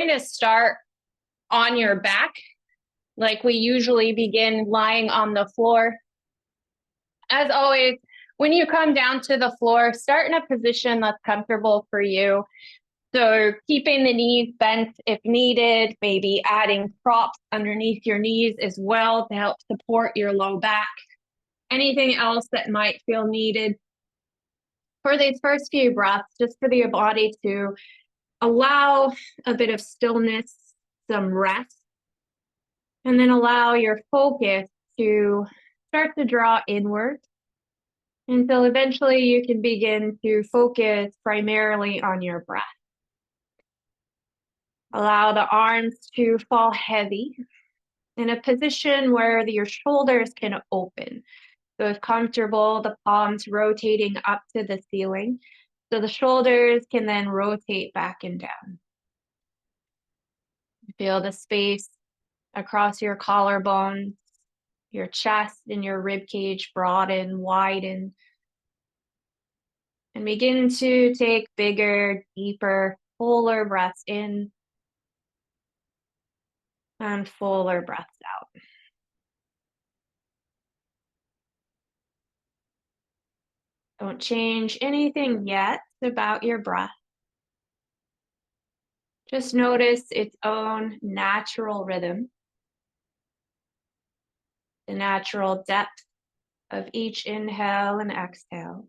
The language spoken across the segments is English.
to start on your back, like we usually begin lying on the floor. As always, when you come down to the floor, start in a position that's comfortable for you. So keeping the knees bent if needed, maybe adding props underneath your knees as well to help support your low back. Anything else that might feel needed for these first few breaths, just for the body to allow a bit of stillness, some rest, and then allow your focus to start to draw inward until eventually you can begin to focus primarily on your breath. Allow the arms to fall heavy in a position where your shoulders can open. So if comfortable, the palms rotating up to the ceiling. So the shoulders can then rotate back and down. Feel the space across your collarbones, your chest and your rib cage broaden, widen. And begin to take bigger, deeper, fuller breaths in and fuller breaths out. Don't change anything yet about your breath. Just notice its own natural rhythm, the natural depth of each inhale and exhale.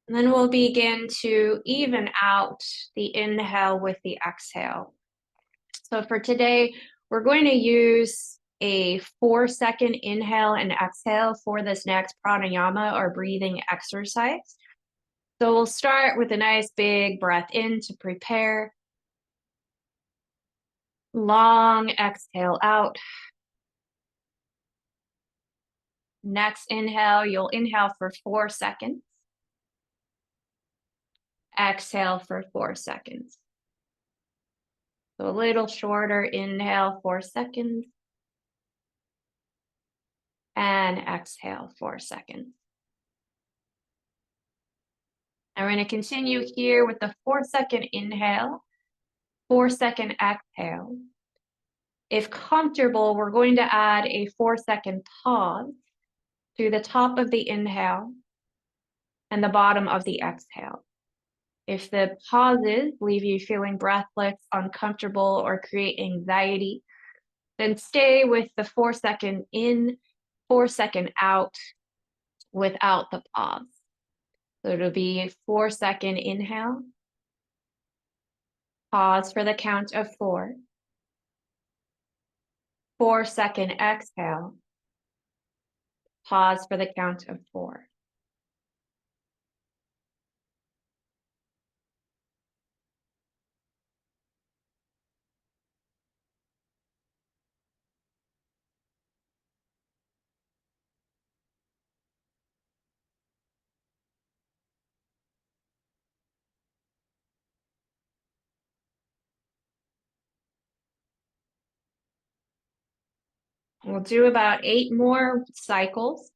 And then we'll begin to even out the inhale with the exhale. So for today, we're going to use a 4-second inhale and exhale for this next pranayama or breathing exercise. So we'll start with a nice big breath in to prepare. Long exhale out. Next inhale, you'll inhale for 4 seconds. Exhale for 4 seconds. So a little shorter inhale, 4 seconds. And exhale, 4 seconds. And we're going to continue here with the 4-second inhale, 4-second exhale. If comfortable, we're going to add a 4-second pause to the top of the inhale and the bottom of the exhale. If the pauses leave you feeling breathless, uncomfortable, or create anxiety, then stay with the 4-second in, 4-second out without the pause. So it'll be a 4-second inhale, pause for the count of 4, 4-second exhale, pause for the count of 4. We'll do about 8 more cycles.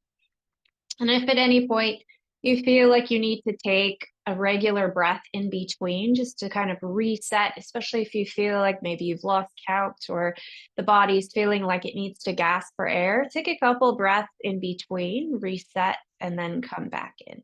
And if at any point you feel like you need to take a regular breath in between just to kind of reset, especially if you feel like maybe you've lost count or the body's feeling like it needs to gasp for air, take a couple breaths in between, reset, and then come back in.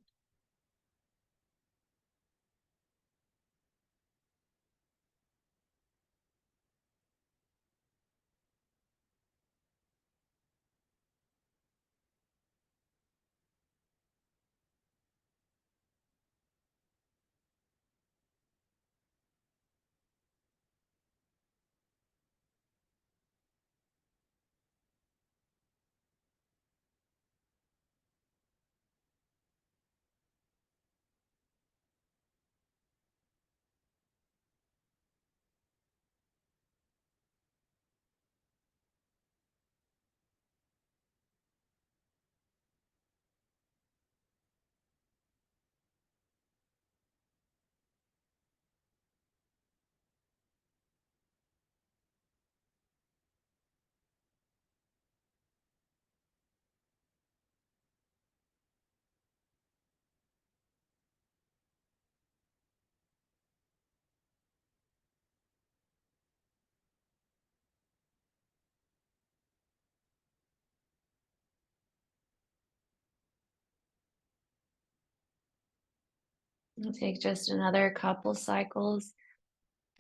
We'll take just another couple cycles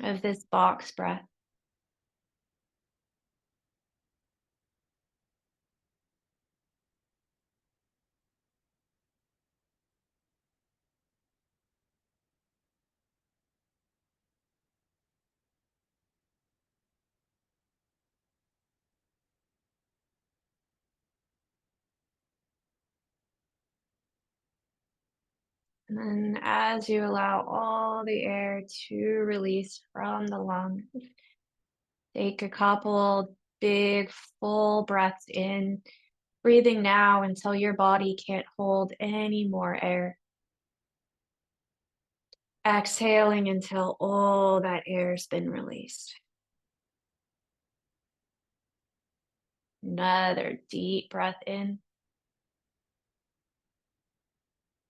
of this box breath. And then as you allow all the air to release from the lungs, take a couple big full breaths in, breathing now until your body can't hold any more air. Exhaling until all that air's been released. Another deep breath in.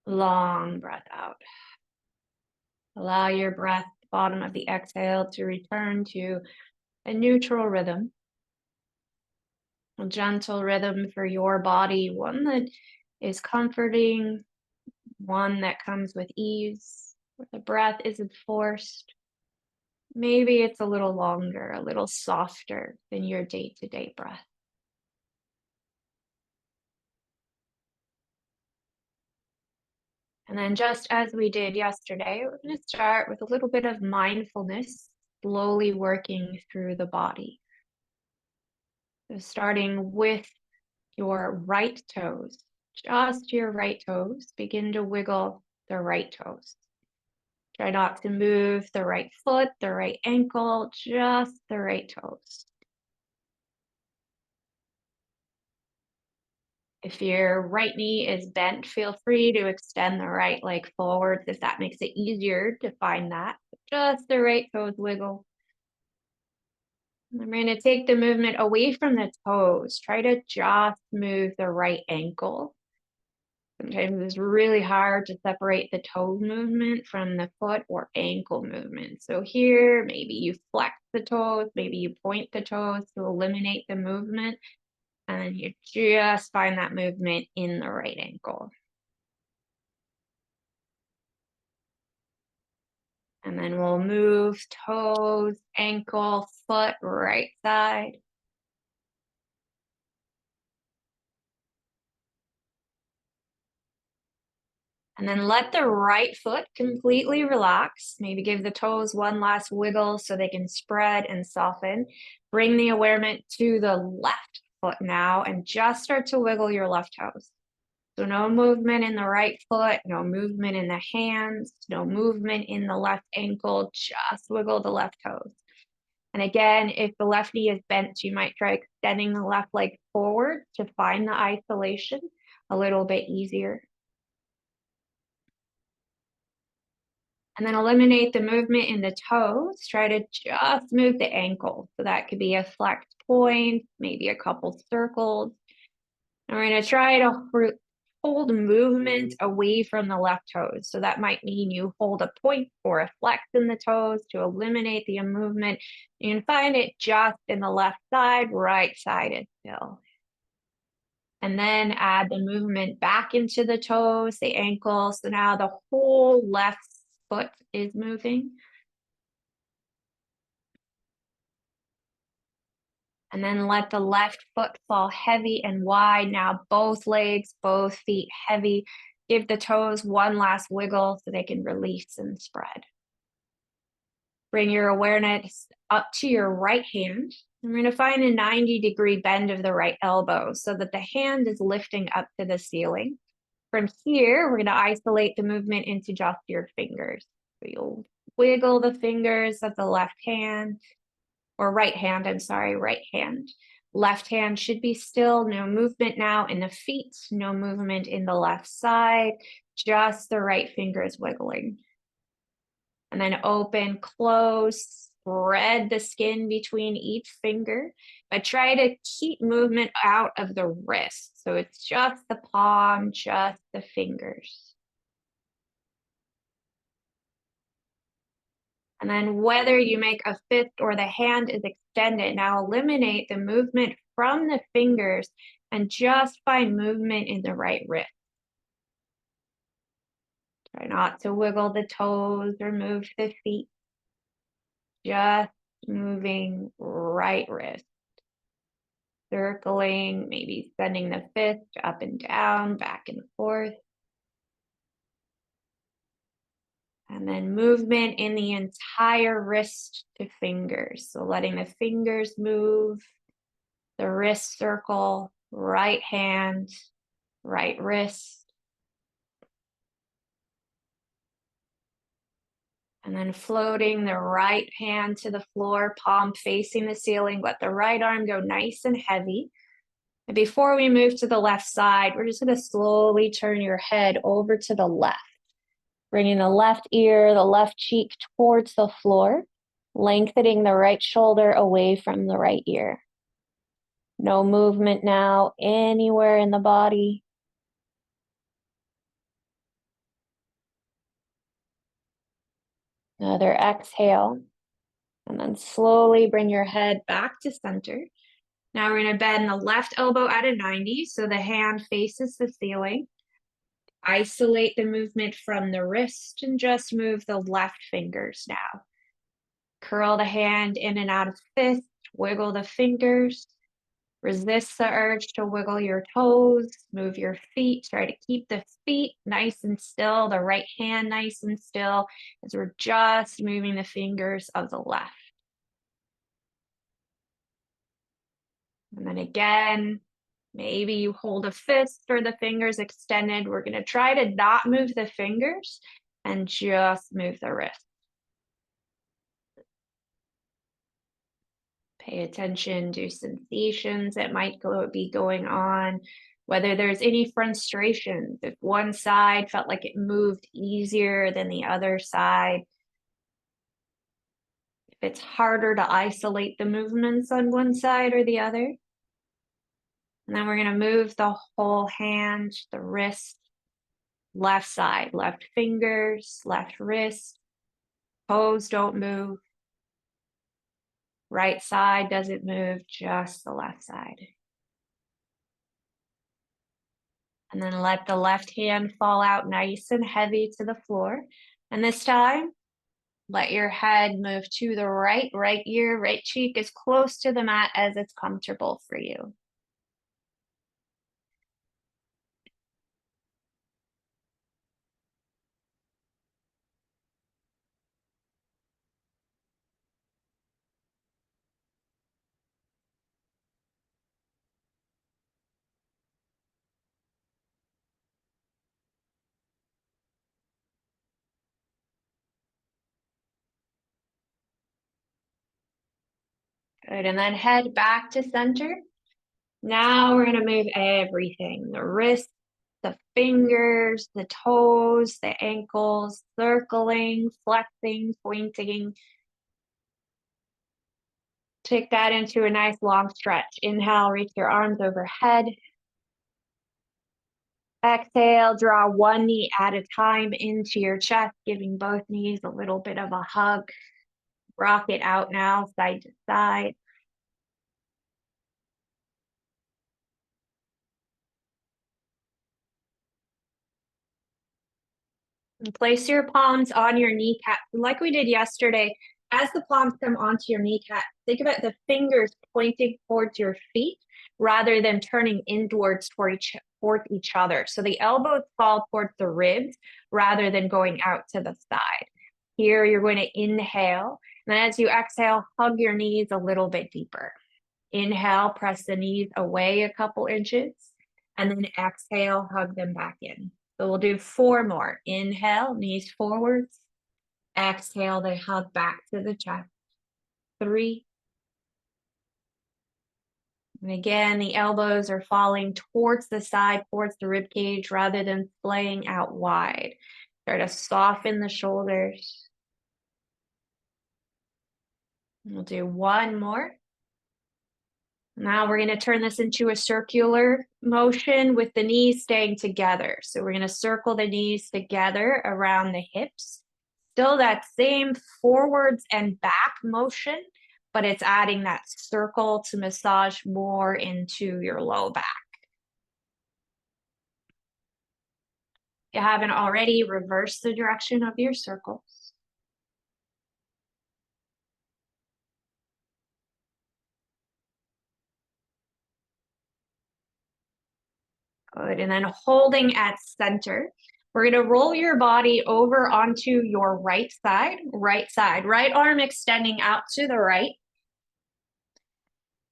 Long breath out. Allow your breath, bottom of the exhale, to return to a neutral rhythm. A gentle rhythm for your body, one that is comforting, one that comes with ease, where the breath isn't forced. Maybe it's a little longer, a little softer than your day-to-day breath. And then just as we did yesterday, we're going to start with a little bit of mindfulness, slowly working through the body. So starting with your right toes, just your right toes, begin to wiggle the right toes. Try not to move the right foot, the right ankle, just the right toes. If your right knee is bent, feel free to extend the right leg forwards if that makes it easier to find that. Just the right toes wiggle. And we're going to take the movement away from the toes. Try to just move the right ankle. Sometimes it's really hard to separate the toe movement from the foot or ankle movement. So here, maybe you flex the toes, maybe you point the toes to eliminate the movement, and then you just find that movement in the right ankle. And then we'll move toes, ankle, foot, right side. And then let the right foot completely relax. Maybe give the toes one last wiggle so they can spread and soften. Bring the awareness to the left foot now and just start to wiggle your left toes. So no movement in the right foot, no movement in the hands, no movement in the left ankle, just wiggle the left toes. And again, if the left knee is bent, you might try extending the left leg forward to find the isolation a little bit easier. And then eliminate the movement in the toes. Try to just move the ankle. So that could be a flexed point, maybe a couple circles. And we're going to try to hold movement away from the left toes. So that might mean you hold a point or a flex in the toes to eliminate the movement. You can find it just in the left side, right side is still. And then add the movement back into the toes, the ankle. So now the whole left foot is moving. And then let the left foot fall heavy and wide. Now both legs, both feet heavy. Give the toes one last wiggle so they can release and spread. Bring your awareness up to your right hand. I'm going to find a 90-degree bend of the right elbow so that the hand is lifting up to the ceiling. From here, we're going to isolate the movement into just your fingers. So you'll wiggle the fingers of the left hand, or right hand, I'm sorry, right hand. Left hand should be still, no movement now in the feet, no movement in the left side, just the right fingers wiggling. And then open, close, spread the skin between each finger, but try to keep movement out of the wrist. So it's just the palm, just the fingers. And then whether you make a fist or the hand is extended, now eliminate the movement from the fingers and just find movement in the right wrist. Try not to wiggle the toes or move the feet. Just moving right wrist. Circling, maybe sending the fist up and down, back and forth. And then movement in the entire wrist to fingers. So letting the fingers move, the wrist circle, right hand, right wrist. And then floating the right hand to the floor, palm facing the ceiling, let the right arm go nice and heavy. And before we move to the left side, we're just going to slowly turn your head over to the left, bringing the left ear, the left cheek towards the floor, lengthening the right shoulder away from the right ear. No movement now anywhere in the body. Another exhale. And then slowly bring your head back to center. Now we're going to bend the left elbow at a 90, so the hand faces the ceiling. Isolate the movement from the wrist and just move the left fingers now. Curl the hand in and out of fist, wiggle the fingers. Resist the urge to wiggle your toes, move your feet. Try to keep the feet nice and still, the right hand nice and still, as we're just moving the fingers of the left. And then again, maybe you hold a fist or the fingers extended. We're going to try to not move the fingers and just move the wrist. Pay attention to sensations that might be going on, whether there's any frustration. If one side felt like it moved easier than the other side. If it's harder to isolate the movements on one side or the other. And then we're going to move the whole hand, the wrist, left side, left fingers, left wrist. Toes don't move. Right side doesn't move, just the left side. And then let the left hand fall out nice and heavy to the floor. And this time, let your head move to the right ear, right cheek as close to the mat as it's comfortable for you. Good, and then head back to center. Now we're gonna move everything, the wrists, the fingers, the toes, the ankles, circling, flexing, pointing. Take that into a nice long stretch. Inhale, reach your arms overhead. Exhale, draw one knee at a time into your chest, giving both knees a little bit of a hug. Rock it out now, side to side. And place your palms on your kneecap. Like we did yesterday, as the palms come onto your kneecap, think about the fingers pointing towards your feet rather than turning inwards toward each other. So the elbows fall towards the ribs rather than going out to the side. Here, you're going to inhale. And then as you exhale, hug your knees a little bit deeper. Inhale, press the knees away a couple inches. And then exhale, hug them back in. So we'll do 4 more. Inhale, knees forwards. Exhale, they hug back to the chest. 3. And again, the elbows are falling towards the side, towards the rib cage, rather than splaying out wide. Try to soften the shoulders. We'll do 1 more. Now we're going to turn this into a circular motion with the knees staying together. So we're going to circle the knees together around the hips. Still that same forwards and back motion, but it's adding that circle to massage more into your low back. If you haven't already, reverse the direction of your circles. Good, and then holding at center, we're gonna roll your body over onto your right side, right arm extending out to the right.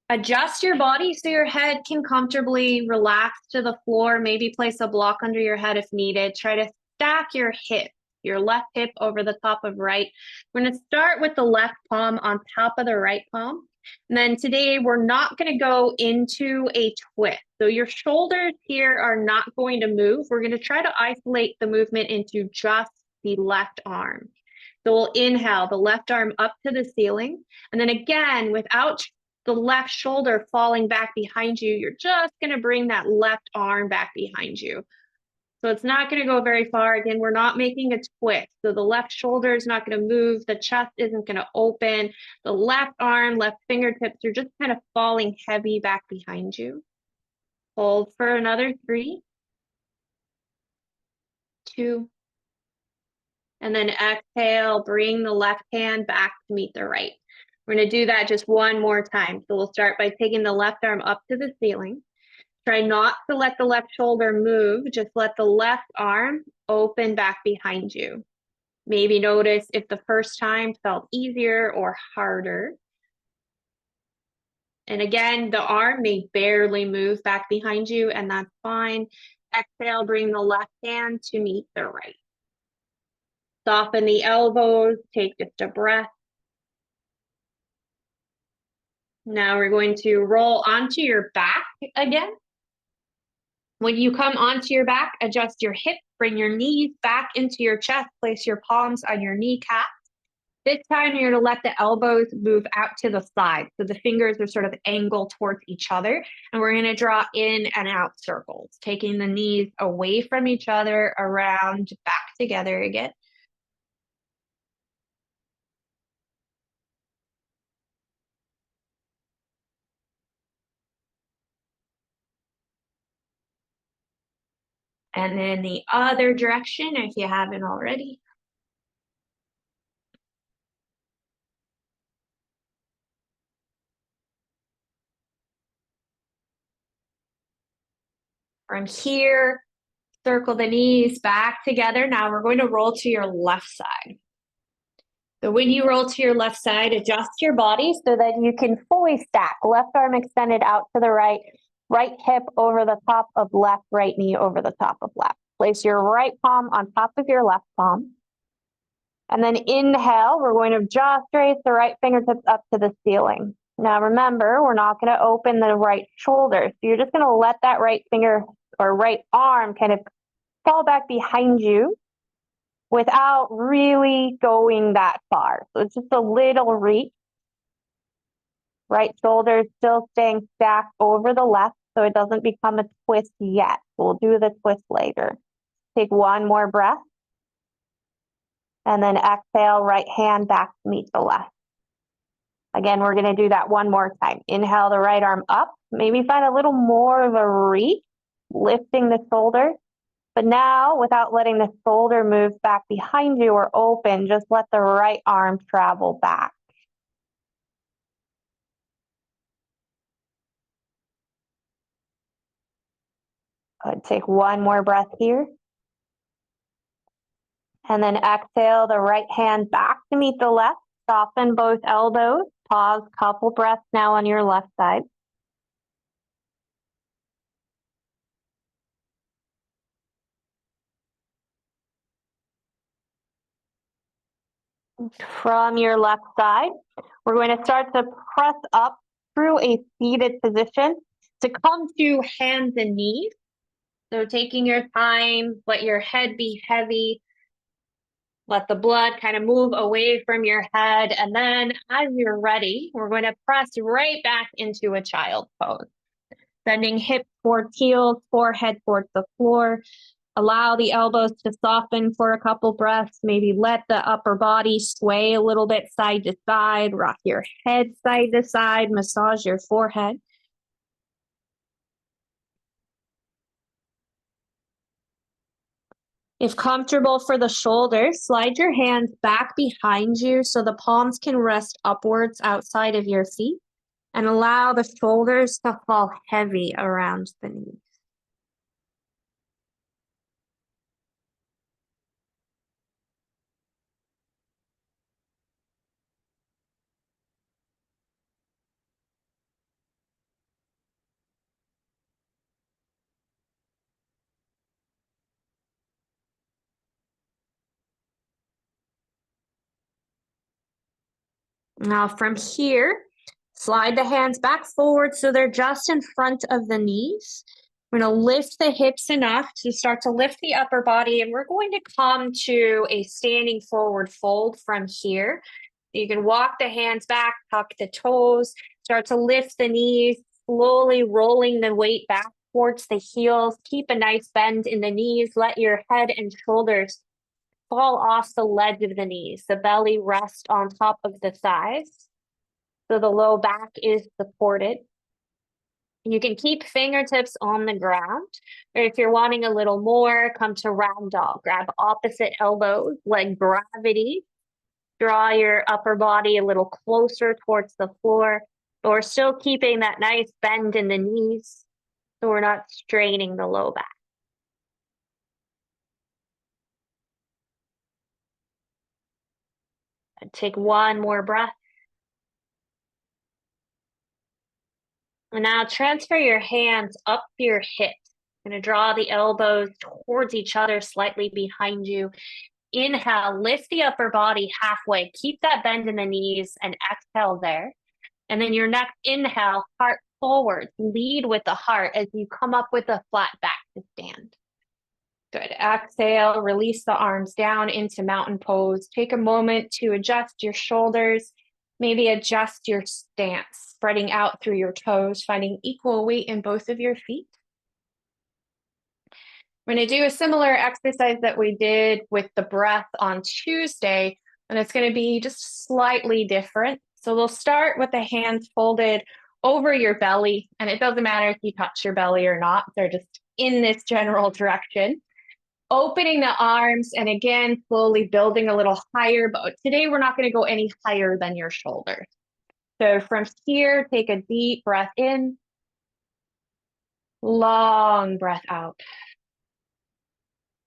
Adjust your body so your head can comfortably relax to the floor, maybe place a block under your head if needed. Try to stack your hip, your left hip over the top of right. We're gonna start with the left palm on top of the right palm. And then today we're not gonna go into a twist. So your shoulders here are not going to move. We're gonna try to isolate the movement into just the left arm. So we'll inhale the left arm up to the ceiling. And then again, without the left shoulder falling back behind you, you're just gonna bring that left arm back behind you. So it's not gonna go very far. Again, we're not making a twist. So the left shoulder is not gonna move, the chest isn't gonna open, the left arm, left fingertips are just kind of falling heavy back behind you. Hold for another 3, 2, and then exhale, bring the left hand back to meet the right. We're gonna do that just one more time. So we'll start by taking the left arm up to the ceiling. Try not to let the left shoulder move, just let the left arm open back behind you. Maybe notice if the first time felt easier or harder. And again, the arm may barely move back behind you, and that's fine. Exhale, bring the left hand to meet the right. Soften the elbows, take just a breath. Now we're going to roll onto your back again. When you come onto your back, adjust your hips, bring your knees back into your chest, place your palms on your kneecaps. This time you're gonna let the elbows move out to the side. So the fingers are sort of angled towards each other. And we're gonna draw in and out circles, taking the knees away from each other, around, back together again. And then the other direction, if you haven't already. From here, circle the knees back together. Now we're going to roll to your left side. So when you roll to your left side, adjust your body so that you can fully stack. Left arm extended out to the right, right hip over the top of left, right knee over the top of left. Place your right palm on top of your left palm. And then inhale, we're going to just raise the right fingertips up to the ceiling. Now remember, we're not going to open the right shoulder. So you're just going to let that right finger or right arm kind of fall back behind you without really going that far. So it's just a little reach. Right shoulder still staying stacked over the left so it doesn't become a twist yet. We'll do the twist later. Take one more breath. And then exhale, right hand back to meet the left. Again, we're gonna do that one more time. Inhale the right arm up. Maybe find a little more of a reach, lifting the shoulder. But now, without letting the shoulder move back behind you or open, just let the right arm travel back. Good. Take one more breath here. And then exhale the right hand back to meet the left. Soften both elbows. Pause, couple breaths now on your left side. From your left side, we're going to start to press up through a seated position to come to hands and knees. So taking your time, let your head be heavy. Let the blood kind of move away from your head. And then as you're ready, we're going to press right back into a child pose. Bending hips towards heels, forehead towards the floor. Allow the elbows to soften for a couple breaths. Maybe let the upper body sway a little bit side to side. Rock your head side to side. Massage your forehead. If comfortable for the shoulders, slide your hands back behind you so the palms can rest upwards outside of your feet and allow the shoulders to fall heavy around the knees. Now from here, slide the hands back forward so they're just in front of the knees. We're going to lift the hips enough to start to lift the upper body, and we're going to come to a standing forward fold from here. You can walk the hands back, tuck the toes, start to lift the knees, slowly rolling the weight back towards the heels. Keep a nice bend in the knees. Let your head and shoulders fall off the ledge of the knees. The belly rests on top of the thighs, so the low back is supported. You can keep fingertips on the ground, or if you're wanting a little more, come to round dog. Grab opposite elbows, like gravity. Draw your upper body a little closer towards the floor, but we're still keeping that nice bend in the knees, so we're not straining the low back. And take one more breath. And now transfer your hands up your hips. You're going to draw the elbows towards each other, slightly behind you. Inhale, lift the upper body halfway. Keep that bend in the knees and exhale there. And then your next inhale, heart forward. Lead with the heart as you come up with a flat back to stand. Good. Exhale, release the arms down into mountain pose. Take a moment to adjust your shoulders, maybe adjust your stance, spreading out through your toes, finding equal weight in both of your feet. We're going to do a similar exercise that we did with the breath on Tuesday, and it's going to be just slightly different. So we'll start with the hands folded over your belly, and it doesn't matter if you touch your belly or not. They're just in this general direction. Opening the arms, and again, slowly building a little higher, but today we're not going to go any higher than your shoulders. So from here, take a deep breath in, long breath out.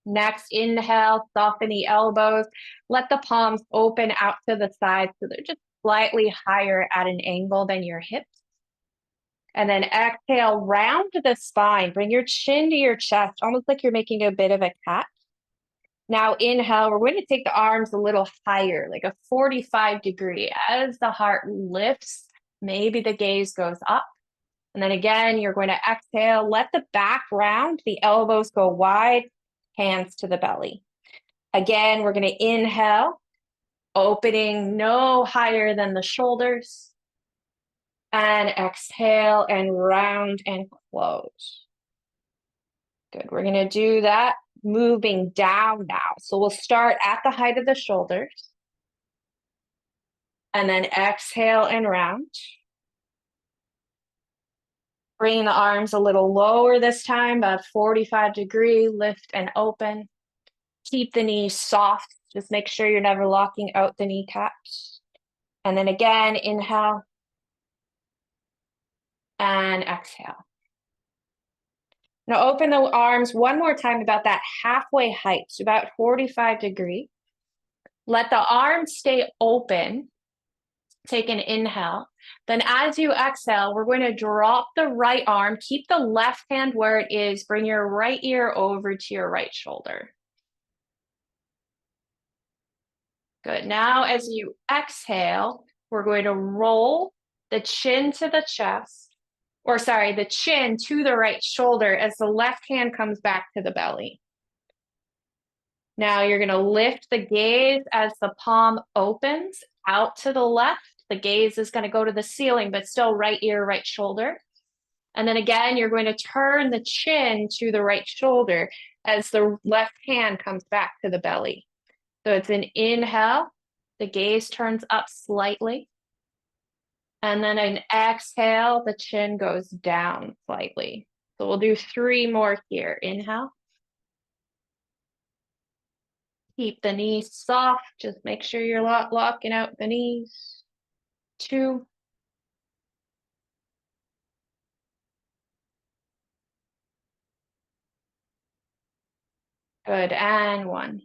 Next, inhale, soften the elbows. Let the palms open out to the side so they're just slightly higher at an angle than your hips. And then exhale, round the spine. Bring your chin to your chest, almost like you're making a bit of a cat. Now inhale, we're going to take the arms a little higher, like a 45-degree. As the heart lifts, maybe the gaze goes up. And then again, you're going to exhale, let the back round, the elbows go wide, hands to the belly. Again, we're going to inhale, opening no higher than the shoulders. And exhale and round and close. Good. We're going to do that moving down now. So we'll start at the height of the shoulders. And then exhale and round. Bringing the arms a little lower this time, about 45-degree, lift and open. Keep the knees soft. Just make sure you're never locking out the kneecaps. And then again, inhale. And exhale. Now open the arms one more time, about that halfway height, so about 45-degree. Let the arms stay open. Take an inhale. Then as you exhale, we're going to drop the right arm. Keep the left hand where it is. Bring your right ear over to your right shoulder. Good. Now as you exhale, we're going to roll the chin to the chest. Or sorry, the chin to the right shoulder as the left hand comes back to the belly. Now you're going to lift the gaze as the palm opens out to the left. The gaze is going to go to the ceiling, but still right ear, right shoulder. And then again, you're going to turn the chin to the right shoulder as the left hand comes back to the belly. So it's an inhale, the gaze turns up slightly. And then an exhale, the chin goes down slightly. So we'll do 3 more here. Inhale. Keep the knees soft. Just make sure you're locking out the knees. 2. Good, and 1.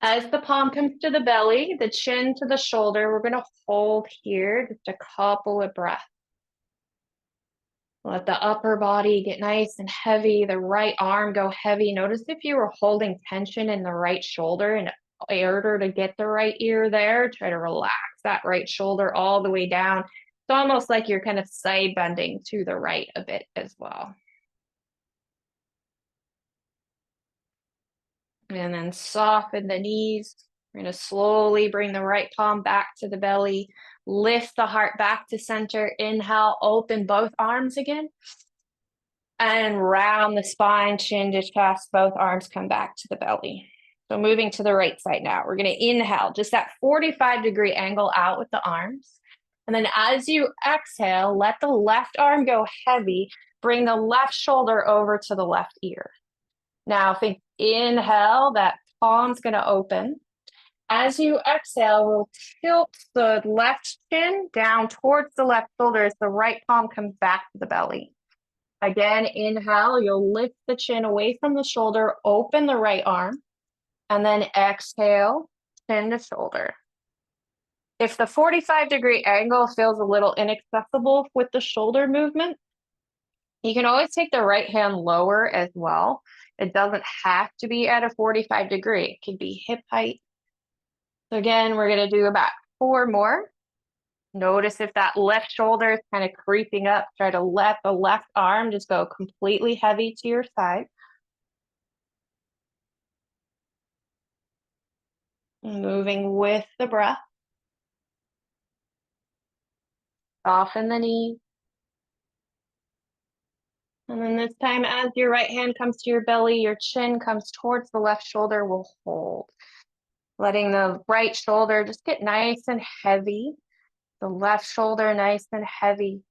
As the palm comes to the belly, the chin to the shoulder, we're gonna hold here just a couple of breaths. Let the upper body get nice and heavy, the right arm go heavy. Notice if you were holding tension in the right shoulder in order to get the right ear there, try to relax that right shoulder all the way down. It's almost like you're kind of side bending to the right a bit as well. And then soften the knees. We're going to slowly bring the right palm back to the belly. Lift the heart back to center. Inhale, open both arms again. And round the spine, chin to chest, both arms come back to the belly. So moving to the right side now. We're going to inhale, just that 45-degree angle out with the arms. And then as you exhale, let the left arm go heavy. Bring the left shoulder over to the left ear. Now, if we inhale, that palm's going to open. As you exhale, we'll tilt the left chin down towards the left shoulder as the right palm comes back to the belly. Again, inhale, you'll lift the chin away from the shoulder, open the right arm, and then exhale, chin to shoulder. If the 45-degree angle feels a little inaccessible with the shoulder movement, you can always take the right hand lower as well. It doesn't have to be at a 45-degree. It can be hip height. So again, we're going to do about 4 more. Notice if that left shoulder is kind of creeping up. Try to let the left arm just go completely heavy to your side. Moving with the breath. Soften the knee. And then this time, as your right hand comes to your belly, your chin comes towards the left shoulder, we'll hold. Letting the right shoulder just get nice and heavy. The left shoulder nice and heavy.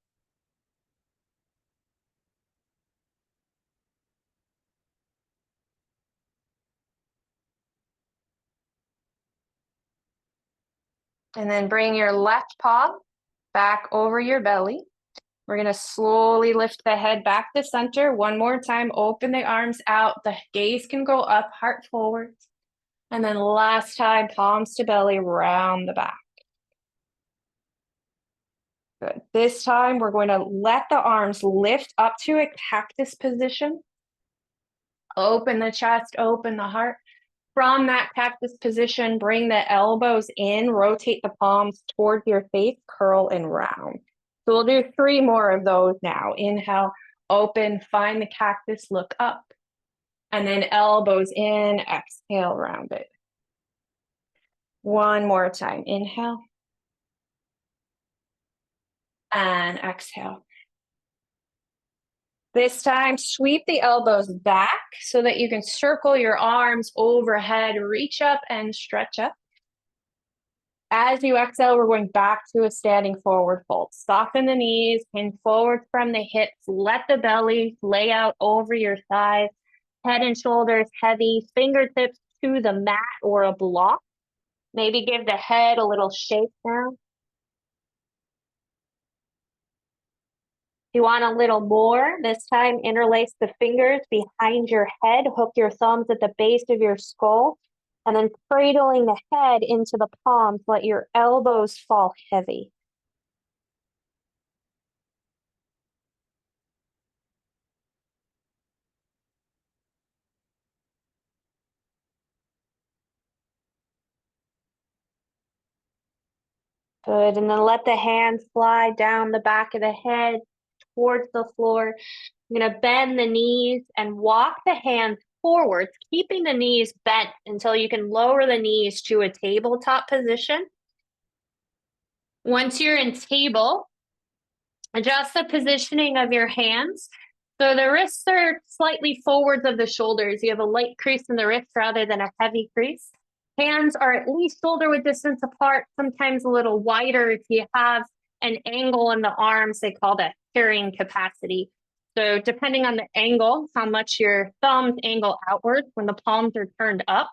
And then bring your left palm back over your belly. We're going to slowly lift the head back to center. One more time, open the arms out. The gaze can go up, heart forward. And then last time, palms to belly, round the back. Good. This time, we're going to let the arms lift up to a cactus position. Open the chest, open the heart. From that cactus position, bring the elbows in, rotate the palms towards your face, curl and round. So we'll do 3 more of those now. Inhale, open, find the cactus, look up. And then elbows in, exhale, round it. One more time. Inhale. And exhale. This time, sweep the elbows back so that you can circle your arms overhead, reach up and stretch up. As you exhale, we're going back to a standing forward fold. Soften the knees, pin forward from the hips, let the belly lay out over your thighs, head and shoulders heavy, fingertips to the mat or a block. Maybe give the head a little shake now. If you want a little more, this time interlace the fingers behind your head, hook your thumbs at the base of your skull, and then cradling the head into the palms, let your elbows fall heavy. Good, and then let the hands slide down the back of the head towards the floor. You're gonna bend the knees and walk the hands forwards, keeping the knees bent until you can lower the knees to a tabletop position. Once you're in table, adjust the positioning of your hands. So the wrists are slightly forwards of the shoulders. You have a light crease in the wrist rather than a heavy crease. Hands are at least shoulder width distance apart, sometimes a little wider if you have an angle in the arms. They call that carrying capacity. So depending on the angle, how much your thumbs angle outwards when the palms are turned up,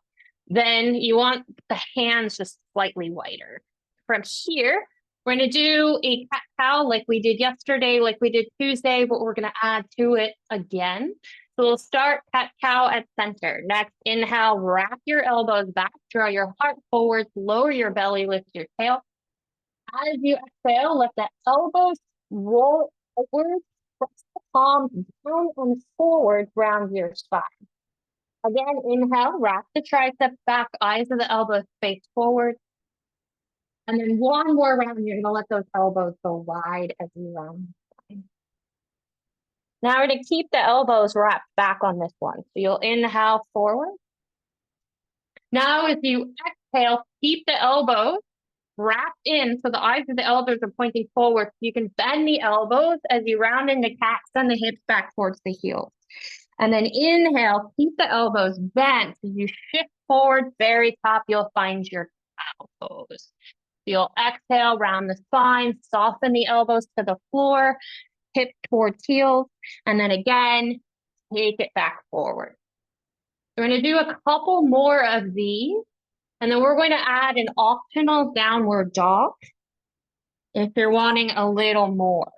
then you want the hands just slightly wider. From here, we're going to do a cat-cow like we did yesterday, like we did Tuesday, but we're going to add to it again. So we'll start cat-cow at center. Next, inhale, wrap your elbows back, draw your heart forward, lower your belly, lift your tail. As you exhale, let the elbows roll outward, press the palms down and forward, round your spine. Again, inhale, wrap the triceps back, eyes of the elbows face forward. And then one more round, you're gonna let those elbows go wide as you round. Now we're gonna keep the elbows wrapped back on this one. So you'll inhale forward. Now as you exhale, keep the elbows wrapped in so the eyes of the elbows are pointing forward. You can bend the elbows as you round into cat, send the hips back towards the heels. And then inhale, keep the elbows bent. As you shift forward, very top, you'll find your cow pose. You'll exhale, round the spine, soften the elbows to the floor, hip towards heels, and then again, take it back forward. We're going to do a couple more of these, and then we're going to add an optional downward dog if you're wanting a little more.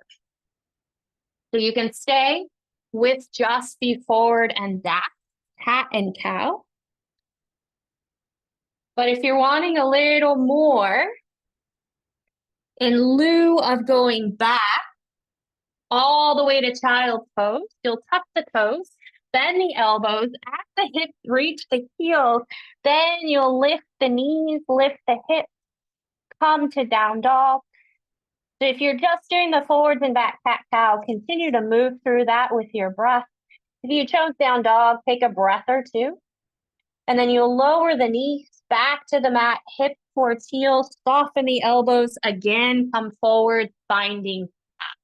So you can stay with just the forward and back, cat and cow. But if you're wanting a little more, in lieu of going back all the way to child's pose, you'll tuck the toes, bend the elbows, as the hips reach the heels, then you'll lift the knees, lift the hips, come to down dog. So if you're just doing the forwards and back cat-cow, continue to move through that with your breath. If you chose down dog, take a breath or two. And then you'll lower the knees back to the mat, hip towards heels, soften the elbows, again, come forward, finding cat.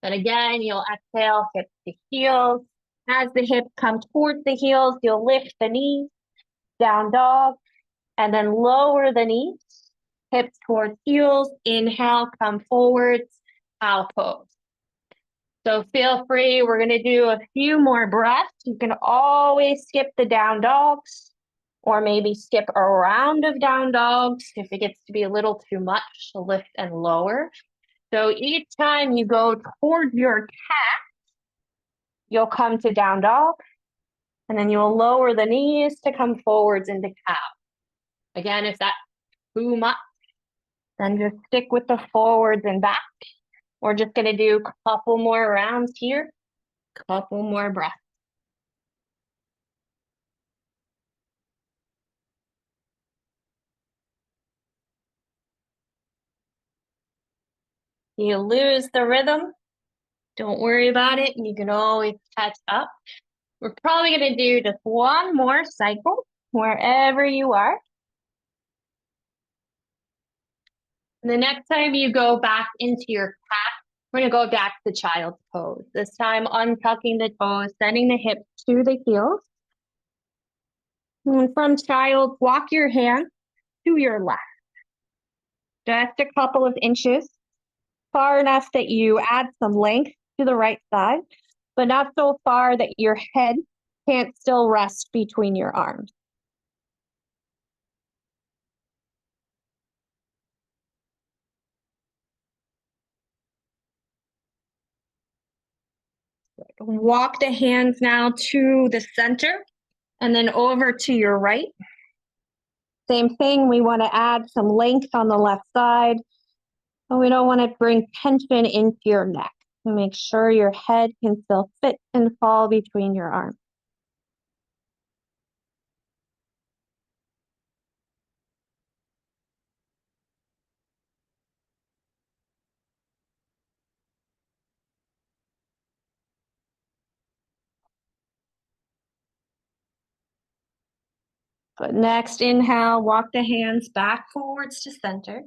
Then again, you'll exhale, hips to heels. As the hips come towards the heels, you'll lift the knees, down dog, and then lower the knees, hips towards heels. Inhale, come forwards, cow pose. So feel free, we're going to do a few more breaths. You can always skip the down dogs or maybe skip a round of down dogs if it gets to be a little too much to lift and lower. So each time you go towards your cat, you'll come to down dog, and then you'll lower the knees to come forwards into cow. Again, if that's too much, then just stick with the forwards and back. We're just going to do a couple more rounds here, couple more breaths. You lose the rhythm, don't worry about it. You can always catch up. We're probably going to do just one more cycle wherever you are. And the next time you go back into your cat, we're going to go back to child's pose. This time, untucking the toes, sending the hips to the heels. And from child, walk your hand to your left. Just a couple of inches, far enough that you add some length to the right side, but not so far that your head can't still rest between your arms. Walk the hands now to the center and then over to your right. Same thing, we want to add some length on the left side, but we don't want to bring tension into your neck. Make sure your head can still fit and fall between your arms. But next, inhale, walk the hands back forwards to center.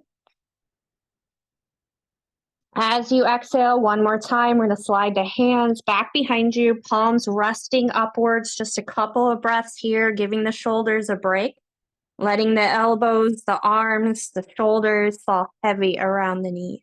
As you exhale, one more time, we're going to slide the hands back behind you, palms resting upwards, just a couple of breaths here, giving the shoulders a break, letting the elbows, the arms, the shoulders fall heavy around the knees.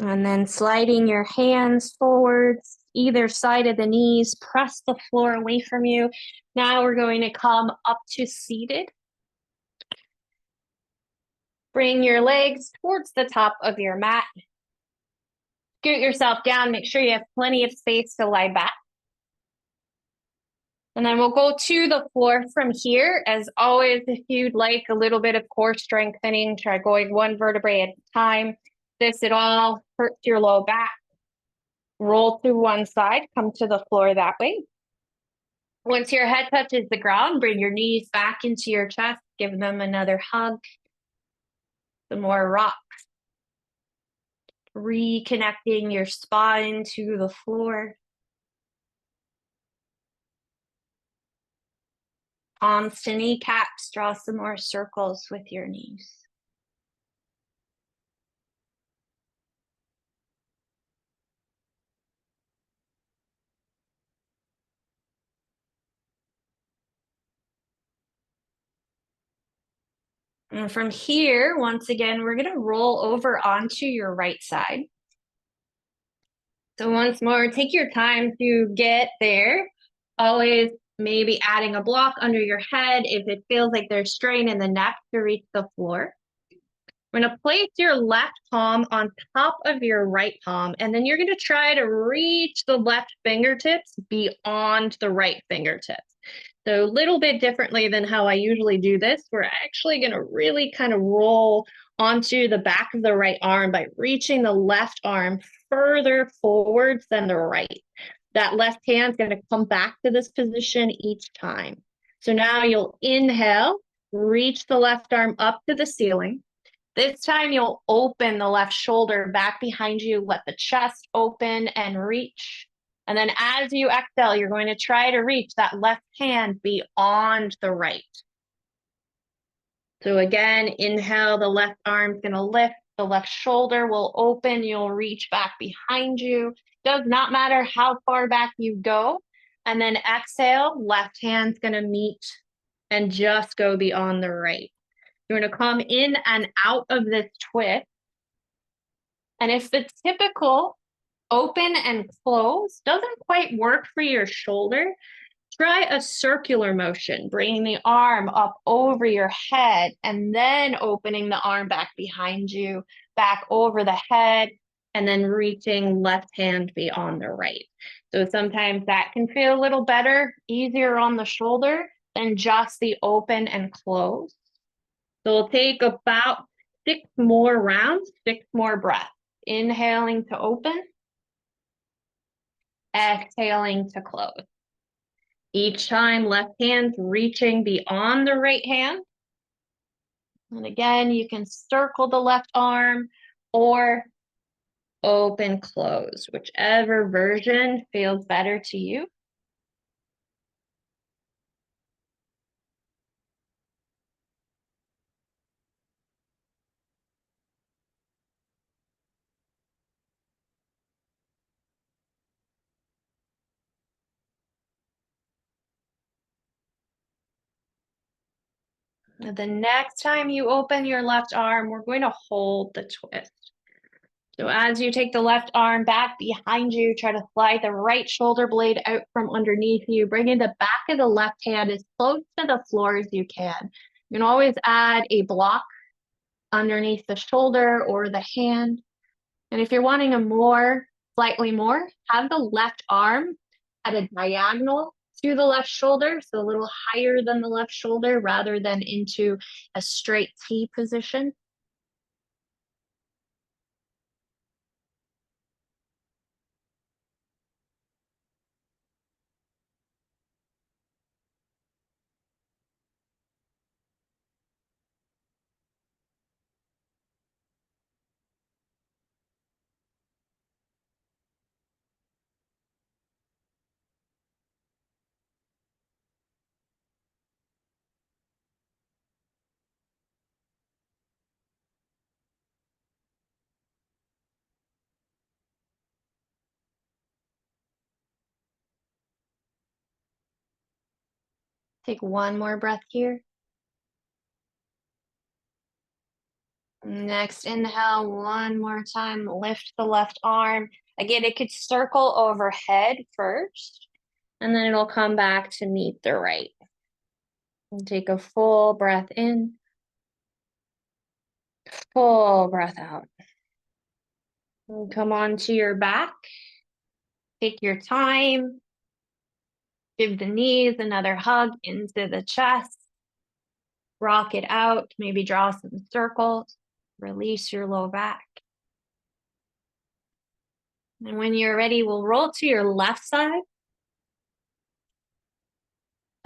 And then sliding your hands forwards, either side of the knees, press the floor away from you. Now we're going to come up to seated. Bring your legs towards the top of your mat. Scoot yourself down, make sure you have plenty of space to lie back. And then we'll go to the floor from here. As always, if you'd like a little bit of core strengthening, try going one vertebrae at a time. This at all hurts your low back. Roll to one side, come to the floor that way. Once your head touches the ground, bring your knees back into your chest, give them another hug. Some more rocks. Reconnecting your spine to the floor. Palms to kneecaps, draw some more circles with your knees. And from here, once again, we're going to roll over onto your right side. So once more, take your time to get there. Always maybe adding a block under your head if it feels like there's strain in the neck to reach the floor. We're going to place your left palm on top of your right palm, and then you're going to try to reach the left fingertips beyond the right fingertips. So a little bit differently than how I usually do this, we're actually going to really kind of roll onto the back of the right arm by reaching the left arm further forwards than the right. That left hand is going to come back to this position each time. So now you'll inhale, reach the left arm up to the ceiling. This time you'll open the left shoulder back behind you, let the chest open and reach. And then as you exhale, you're going to try to reach that left hand beyond the right. So again, inhale, the left arm's going to lift, the left shoulder will open, you'll reach back behind you. Does not matter how far back you go. And then exhale, left hand's going to meet and just go beyond the right. You're going to come in and out of this twist. And if the typical open and close doesn't quite work for your shoulder, try a circular motion, bringing the arm up over your head and then opening the arm back behind you, back over the head, and then reaching left hand beyond the right. So sometimes that can feel a little better, easier on the shoulder than just the open and close. So we'll take about 6 more rounds, 6 more breaths. Inhaling to open, exhaling to close. Each time, left hand's reaching beyond the right hand. And again, you can circle the left arm or open, close, whichever version feels better to you. The next time you open your left arm, we're going to hold the twist. So as you take the left arm back behind you, try to slide the right shoulder blade out from underneath you, bringing the back of the left hand as close to the floor as you can. You can always add a block underneath the shoulder or the hand. And if you're wanting slightly more, have the left arm at a diagonal to the left shoulder, so a little higher than the left shoulder rather than into a straight T position. Take one more breath here. Next inhale, one more time, lift the left arm. Again, it could circle overhead first, and then it'll come back to meet the right. And take a full breath in, full breath out. And come onto your back. Take your time. Give the knees another hug into the chest. Rock it out, maybe draw some circles. Release your low back. And when you're ready, we'll roll to your left side.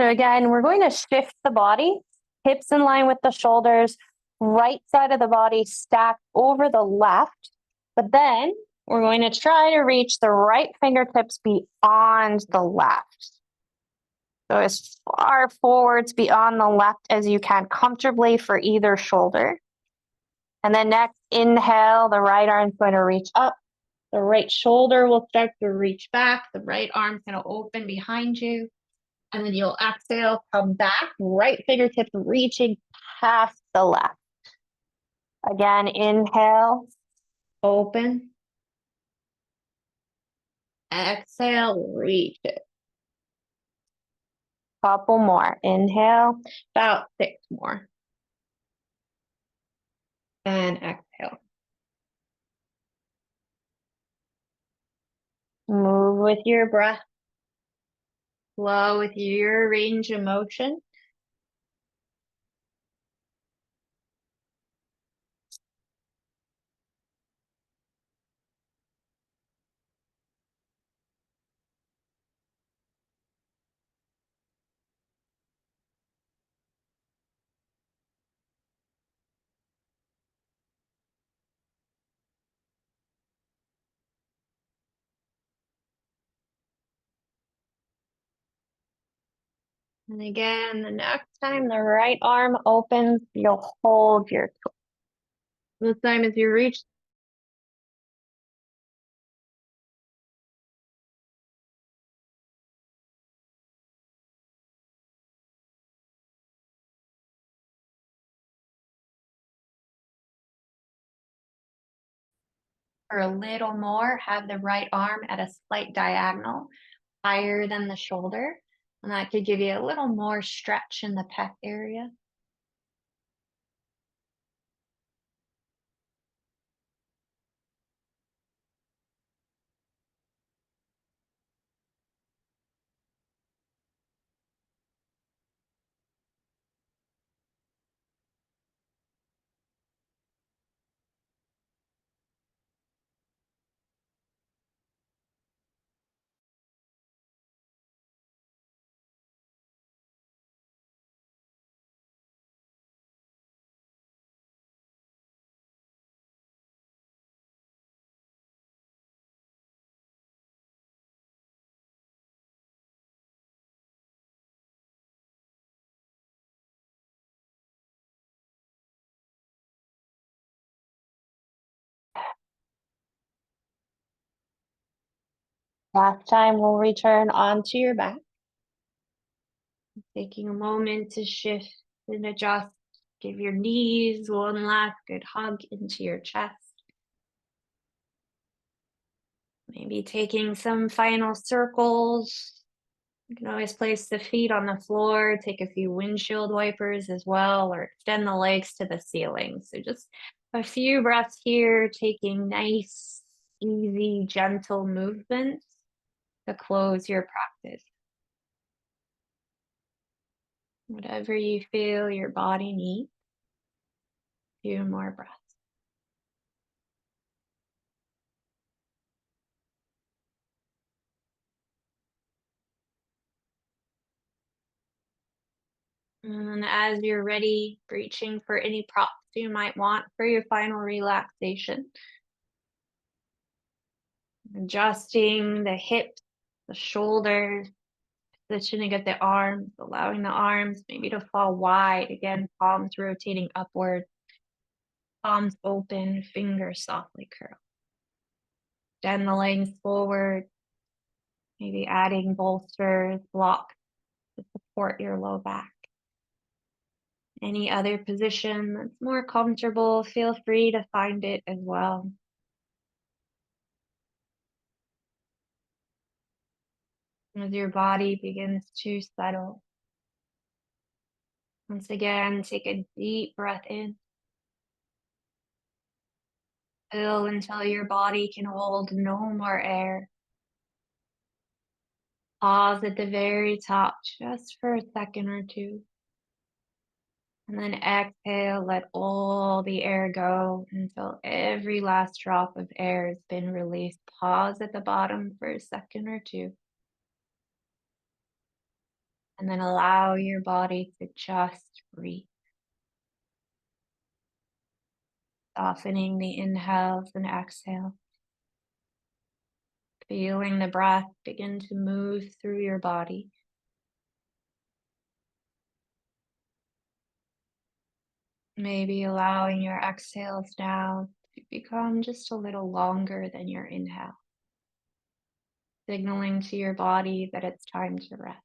So again, we're going to shift the body, hips in line with the shoulders, right side of the body stacked over the left. But then we're going to try to reach the right fingertips beyond the left. So as far forwards beyond the left as you can comfortably for either shoulder. And then next, inhale, the right arm's going to reach up. The right shoulder will start to reach back. The right arm's going to open behind you. And then you'll exhale, come back, right fingertips reaching past the left. Again, inhale, open. Exhale, reach it. Couple more. Inhale, about 6 more. And exhale. Move with your breath. Flow with your range of motion. And again, the next time the right arm opens, you'll hold your twist. This time as you reach for a little more, have the right arm at a slight diagonal, higher than the shoulder. And that could give you a little more stretch in the pec area. Last time we'll return onto your back. Taking a moment to shift and adjust. Give your knees one last good hug into your chest. Maybe taking some final circles. You can always place the feet on the floor, take a few windshield wipers as well, or extend the legs to the ceiling. So just a few breaths here, taking nice, easy, gentle movements to close your practice. Whatever you feel your body needs. A few more breaths. And as you're ready, reaching for any props you might want for your final relaxation. Adjusting the hips, the shoulders, positioning of the arms, allowing the arms maybe to fall wide. Again, palms rotating upward, palms open, fingers softly curl. Bend the legs forward, maybe adding bolsters, blocks to support your low back. Any other position that's more comfortable, feel free to find it as well. As your body begins to settle. Once again, take a deep breath in. Fill until your body can hold no more air. Pause at the very top just for a second or two. And then exhale, let all the air go until every last drop of air has been released. Pause at the bottom for a second or two. And then allow your body to just breathe. Softening the inhales and exhales. Feeling the breath begin to move through your body. Maybe allowing your exhales now to become just a little longer than your inhale. Signaling to your body that it's time to rest.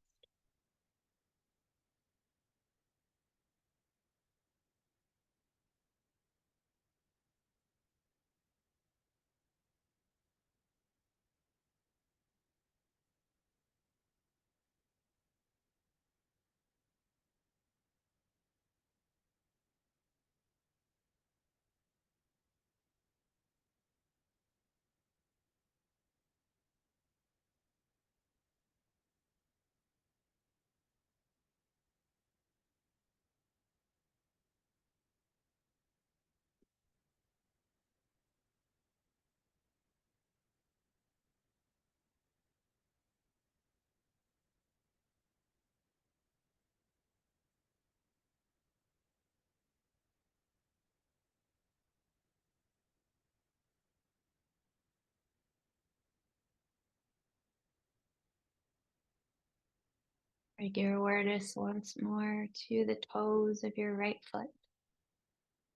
Bring your awareness once more to the toes of your right foot.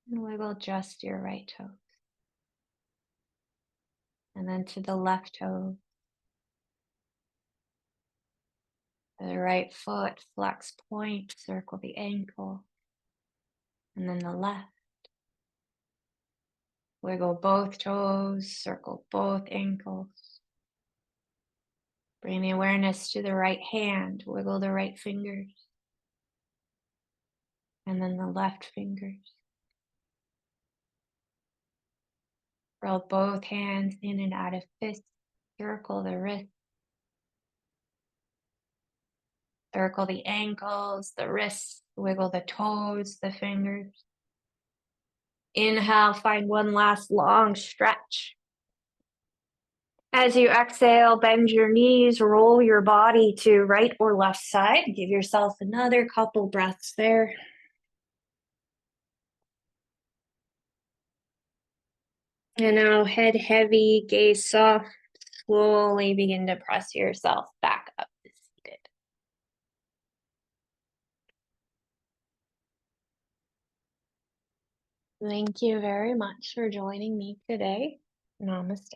And wiggle just your right toe. And then to the left toe. The right foot, flex point, circle the ankle. And then the left. Wiggle both toes, circle both ankles. Bring the awareness to the right hand, wiggle the right fingers. And then the left fingers. Roll both hands in and out of fists, circle the wrists. Circle the ankles, the wrists, wiggle the toes, the fingers. Inhale, find one last long stretch. As you exhale, bend your knees, roll your body to right or left side. Give yourself another couple breaths there. And now head heavy, gaze soft, slowly begin to press yourself back up to seated. Thank you very much for joining me today. Namaste.